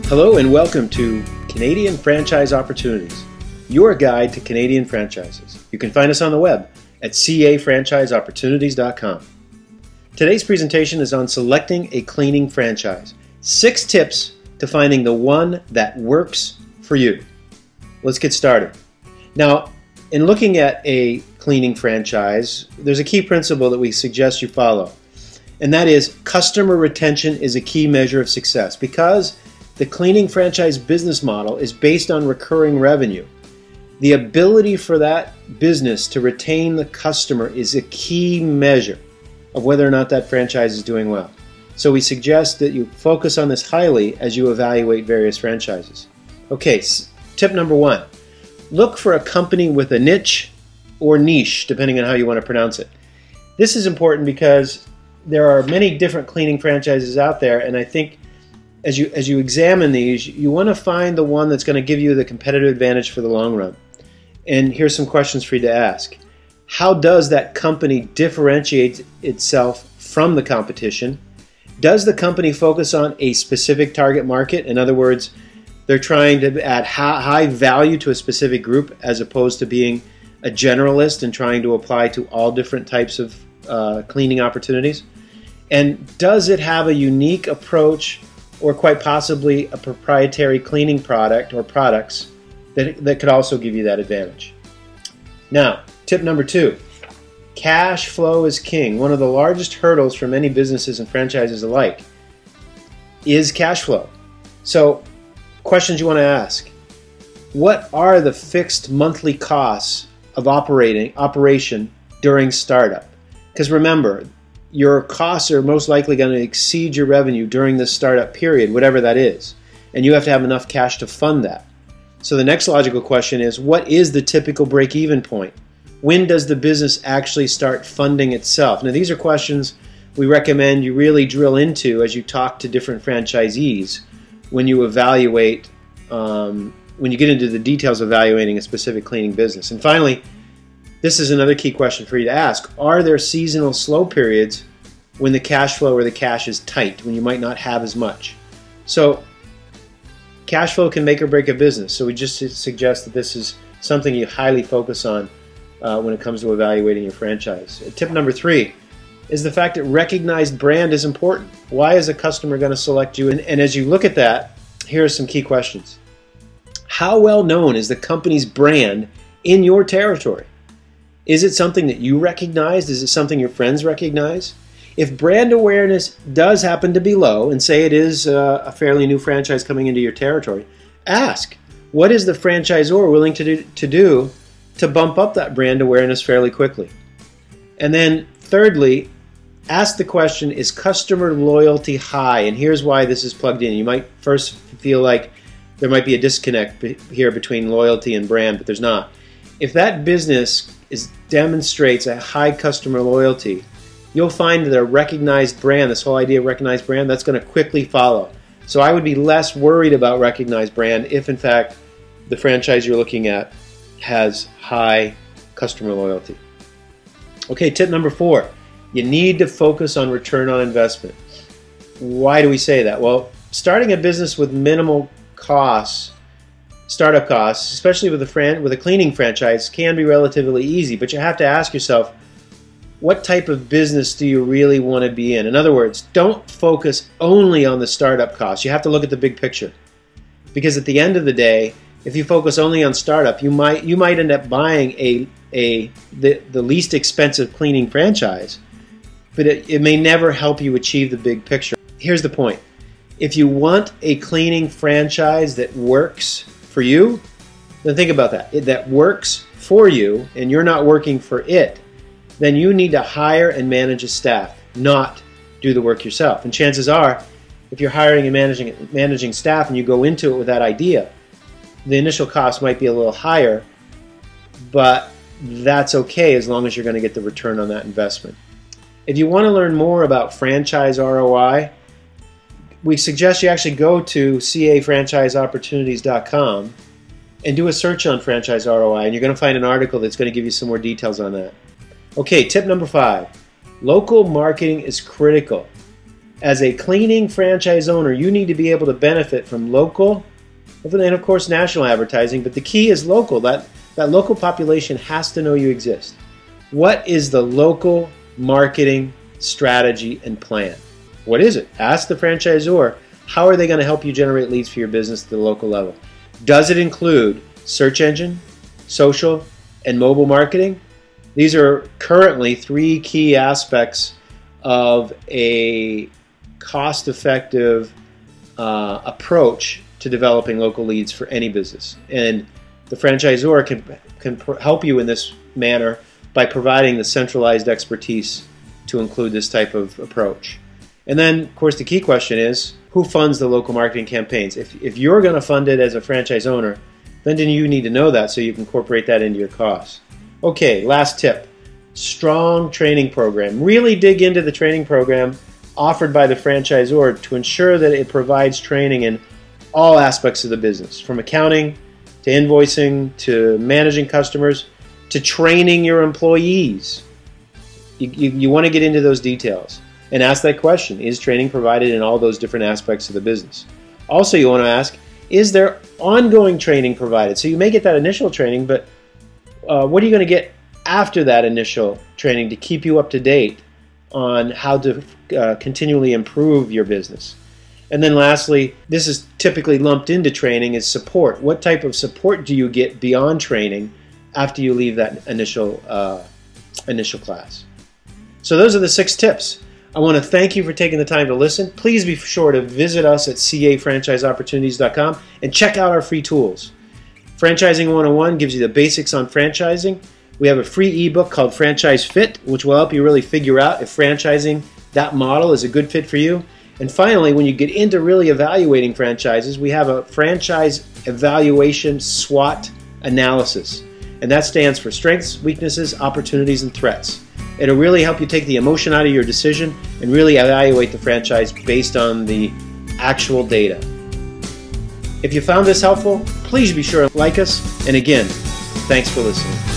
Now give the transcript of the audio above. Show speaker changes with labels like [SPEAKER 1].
[SPEAKER 1] Hello and welcome to Canadian Franchise Opportunities, your guide to Canadian franchises. You can find us on the web at cafranchiseopportunities.com. Today's presentation is on selecting a cleaning franchise. 6 tips to finding the one that works for you. Let's get started. Now, in looking at a cleaning franchise, there's a key principle that we suggest you follow, and that is customer retention is a key measure of success. Because the cleaning franchise business model is based on recurring revenue, the ability for that business to retain the customer is a key measure of whether or not that franchise is doing well. So we suggest that you focus on this highly as you evaluate various franchises. Okay, tip number 1. Look for a company with a niche or niche, depending on how you want to pronounce it. This is important because there are many different cleaning franchises out there, and I think as you examine these, you want to find the one that's going to give you the competitive advantage for the long run. And here's some questions for you to ask. How does that company differentiate itself from the competition? Does the company focus on a specific target market? In other words, they're trying to add high value to a specific group as opposed to being a generalist and trying to apply to all different types of cleaning opportunities? And does it have a unique approach or quite possibly a proprietary cleaning product or products that could also give you that advantage? Now, tip number 2, cash flow is king. One of the largest hurdles for many businesses and franchises alike is cash flow. So, questions you want to ask. What are the fixed monthly costs of operation during startup? Because remember, your costs are most likely going to exceed your revenue during the startup period, whatever that is. And you have to have enough cash to fund that. So the next logical question is, what is the typical break-even point? When does the business actually start funding itself? Now, these are questions we recommend you really drill into as you talk to different franchisees when you evaluate, when you get into the details of evaluating a specific cleaning business. And finally, this is another key question for you to ask. Are there seasonal slow periods when the cash flow or the cash is tight, when you might not have as much? So cash flow can make or break a business. So we just suggest that this is something you highly focus on when it comes to evaluating your franchise. Tip number 3 is the fact that recognized brand is important. Why is a customer going to select you? And as you look at that, here are some key questions. How well known is the company's brand in your territory? Is it something that you recognize? Is it something your friends recognize? If brand awareness does happen to be low, and say it is a fairly new franchise coming into your territory, ask, what is the franchisor willing to do to bump up that brand awareness fairly quickly? And then thirdly, ask the question, is customer loyalty high? And here's why this is plugged in. You might first feel like there might be a disconnect here between loyalty and brand, but there's not. If that business demonstrates a high customer loyalty, you'll find that a recognized brand, this whole idea of recognized brand, that's going to quickly follow. So I would be less worried about recognized brand if in fact the franchise you're looking at has high customer loyalty. Okay, tip number 4, you need to focus on return on investment. Why do we say that? Well, starting a business with minimal costs, startup costs, especially with a cleaning franchise, can be relatively easy, but you have to ask yourself, what type of business do you really want to be in? In other words, don't focus only on the startup costs. You have to look at the big picture. Because at the end of the day, if you focus only on startup, you might end up buying the least expensive cleaning franchise, but it may never help you achieve the big picture. Here's the point. If you want a cleaning franchise that works for you, then think about that. That works for you and you're not working for it, then you need to hire and manage a staff, not do the work yourself. And chances are, if you're hiring and managing staff and you go into it with that idea, the initial cost might be a little higher, but that's okay as long as you're going to get the return on that investment. If you want to learn more about franchise ROI, we suggest you actually go to cafranchiseopportunities.com and do a search on franchise ROI, and you're going to find an article that's going to give you some more details on that. Okay, tip number 5. Local marketing is critical. As a cleaning franchise owner, you need to be able to benefit from local and, of course, national advertising, but the key is local. That local population has to know you exist. What is the local marketing strategy and plan? What is it? Ask the franchisor, how are they going to help you generate leads for your business at the local level? Does it include search engine, social, and mobile marketing? These are currently 3 key aspects of a cost-effective approach to developing local leads for any business. And the franchisor can help you in this manner by providing the centralized expertise to include this type of approach. And then, of course, the key question is, who funds the local marketing campaigns? If you're going to fund it as a franchise owner, then you need to know that so you can incorporate that into your costs. Okay, last tip. Strong training program. Really dig into the training program offered by the franchisor to ensure that it provides training in all aspects of the business, from accounting to invoicing to managing customers to training your employees. You want to get into those details and ask that question. Is training provided in all those different aspects of the business? Also, you want to ask, is there ongoing training provided? So you may get that initial training, but what are you going to get after that initial training to keep you up to date on how to continually improve your business? And then lastly, this is typically lumped into training, is support. What type of support do you get beyond training after you leave that initial class? So those are the 6 tips. I want to thank you for taking the time to listen. Please be sure to visit us at cafranchiseopportunities.com and check out our free tools. Franchising 101 gives you the basics on franchising. We have a free ebook called Franchise Fit, which will help you really figure out if franchising, that model, is a good fit for you. And finally, when you get into really evaluating franchises, we have a franchise evaluation SWOT analysis. And that stands for strengths, weaknesses, opportunities, and threats. It'll really help you take the emotion out of your decision and really evaluate the franchise based on the actual data. If you found this helpful, please be sure to like us. And again, thanks for listening.